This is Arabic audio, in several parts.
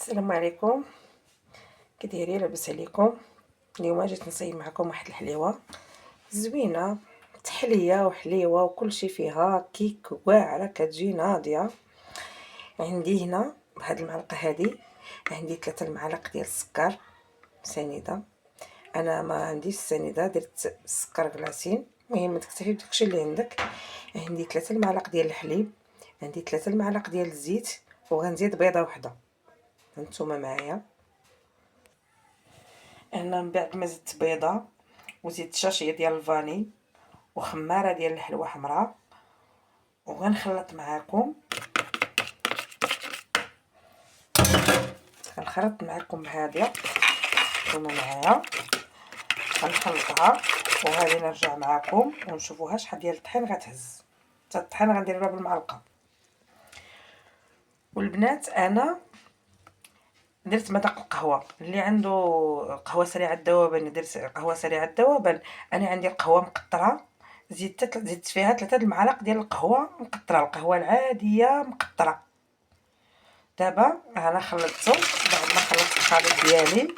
السلام عليكم. كي دايرين؟ لاباس عليكم؟ اليوم جيت نصايب معكم واحد الحليوه زوينه، تحليه وحليوه وكلشي فيها، كيك واعره كتجي ناضيه. عندي هنا بهاد المعلقه هادي عندي 3 المعالق ديال السكر سنيده. انا ما عنديش السنيده، درت السكر كلاصين، المهم تكتفي بداكشي اللي عندك. عندي 3 المعالق ديال الحليب، عندي 3 المعالق ديال الزيت، وغنزيد بيضه وحده. هانتوما معايا. انا من بعد ما زدت بيضه وزيدت شاشيه ديال الفاني وخماره ديال الحلوى حمراء، وغنخلط معاكم. غنخلط معاكم هاديه، نتوما معايا. غنخلطها وغادي نرجع معاكم ونشوفوها شحال ديال الطحين غتهز. حتى الطحين غندير لها بالمعلقه. والبنات انا درت مذاق القهوه، اللي عنده قهوه سريعه الذوبان درت قهوه سريعه الذوبان. انا عندي القهوه مقطره، زدت فيها 3 المعالق ديال القهوه مقطره، القهوه العاديه مقطره. دابا انا خلطته، بعد ما خلطت الخليط ديالي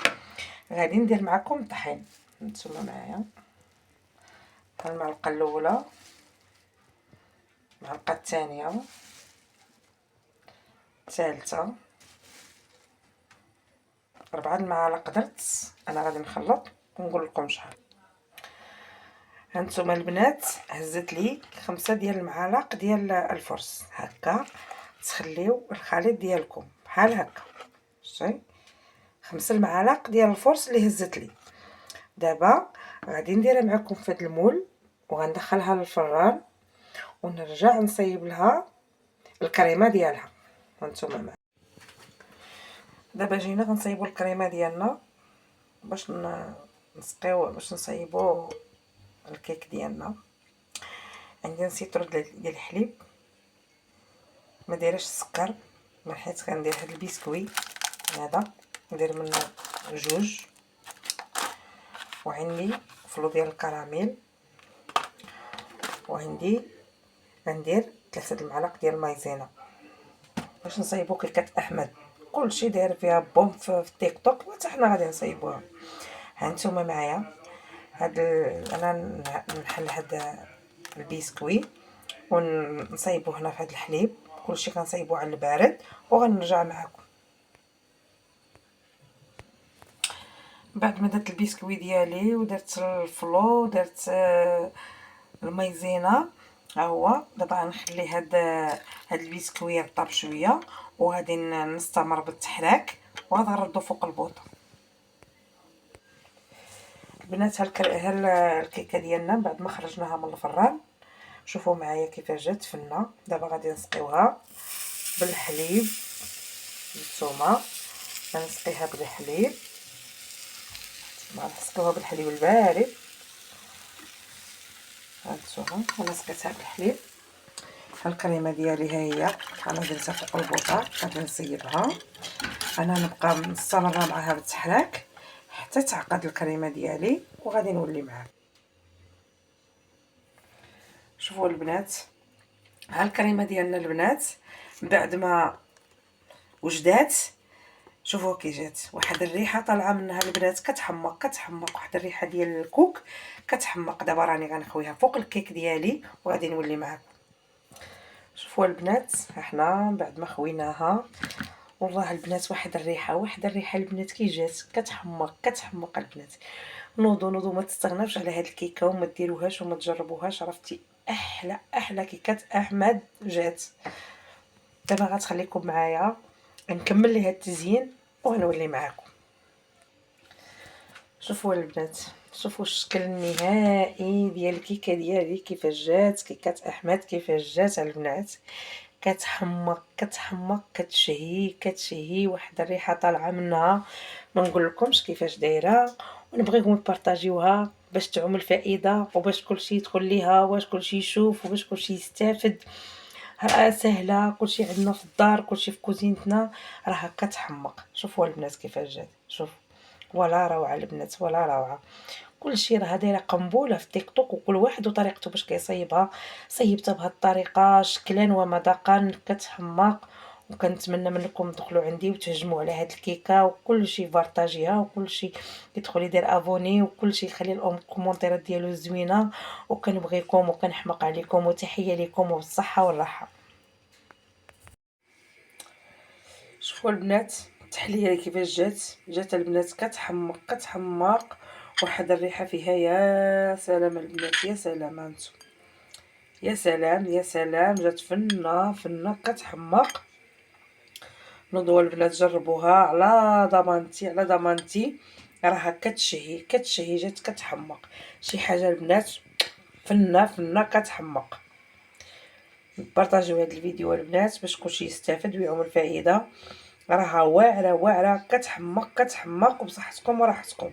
غادي ندير معكم الطحين. نتوما معايا. المعلقه الاولى، المعلقه الثانيه، الثالثه، 4 المعالق درت. انا غادي نخلط ونقول لكم شحال. هانتوما البنات هزت لي 5 ديال المعالق ديال الفرص. هكا تخليو الخليط ديالكم بحال هكا، شتي 5 المعالق ديال الفرص اللي هزت لي. دابا غادي نديرها معكم في هذا المول وغندخلها للفران ونرجع نصايب لها الكريمه ديالها. هانتوما معايا. دابا جينا غنصايبوا الكريمه ديالنا باش نسقيو، باش نصايبوا الكيك ديالنا. عندي سيترو ديال الحليب، ما دايرش السكر، من حيت غندير هاد البسكوي هذا، ندير منه 2. وعندي فلو ديال الكراميل، وعندي غندير 3 المعالق ديال المايزينا باش نصايبو كيكات احمد. كلشي داير فيها بوم في التيك توك، وحتى حنا غادي نصايبوها. هانتوما معايا. انا نحل هاد البسكوي ونصايبو هنا في هاد الحليب. كلشي كنصايبو على البارد وغنرجع معكم. بعد ما درت البسكوي ديالي ودرت الفلو ودرت المايزينا، ها هو دابا غنخلي هاد البسكوي يرطب شويه وغادي نستمر بالتحراك وغادي نردو فوق البوطه. البنات ها الكيكه ديالنا بعد ما خرجناها من الفران، شوفوا معايا كيفاش جات فنه. دابا غادي نسقيوها بالحليب. نتوما غنسقيها بالحليب، غنسقيوها بالحليب البارد. هانتوما انا سقيتها بالحليب. ها الكريمه ديالي ها هي، انا درتها فوق البوطه، غادي نسيبها. انا نبقى مستمره معها بالتحراك حتى تعقد الكريمه ديالي وغادي نولي معاكم. شوفوا البنات، ها الكريمه ديالنا البنات بعد ما وجدات، شوفوا كي جات واحد الريحه طالعه منها البنات، كتحمق واحد الريحه ديال الكوك كتحمق. دابا راني غنخويها فوق الكيك ديالي وغادي نولي معاكم. شوفوا البنات، حنا بعد ما خويناها والله البنات واحد الريحه البنات كي جات كتحمق البنات. نوضوا ما تستغناوش على هاد الكيكه وما ديروهاش وما تجربوهاش. عرفتي احلى كيكات احمد جات. دابا غتخليكم معايا نكمل ليها التزيين وغنولي معاكم. شوفوا البنات، شوفوا الشكل النهائي ديال الكيكه ديالي كيفاش جات. كيكات احمد كيفاش جات البنات، كتحمق كتشهي واحد الريحه طالعه منها ما نقول لكمش كيفاش دايره. ونبغيكم تبارطاجيوها باش تعم الفائده وباش كلشي يدخل ليها وباش كلشي يشوف وباش كلشي يستافد. راه سهله، كلشي عندنا في الدار، كلشي في كوزينتنا، راه هكا تحمق. شوفوا البنات كيفاش جات، شوف ولا روعه البنات ولا روعه. كلشي راه دايره قنبوله في تيك توك وكل واحد وطريقته باش كيصايبها. صيبتها بهاد الطريقه شكلا ومذاقا كتحمق وكنتمنى منكم تدخلوا عندي وتهجموا على هاد الكيكه، وكلشي بارطاجيها، وكلشي يدخل يدير ابوني، وكلشي يخلي الكومونتيرات ديالو زوينه. وكنبغيكم وكنحماق عليكم، وتحيه لكم وبالصحه والراحه. شوفوا البنات التحليه كيفاش جات البنات، كتحمق كتحماق، واحد الريحه فيها يا سلام البنات، يا سلام انتم، يا سلام يا سلام، جات فنه فنه كتحماق. نوضوا البنات جربوها على ضمانتي على ضمانتي، راها كتشهي جات كتحمق، شي حاجه البنات فنه فنه كتحمق. بارطاجيو هذا الفيديو البنات باش كلشي يستافد ويعم الفائده، راها واعره واعره كتحمق كتحمق، وبصحتكم وراحتكم.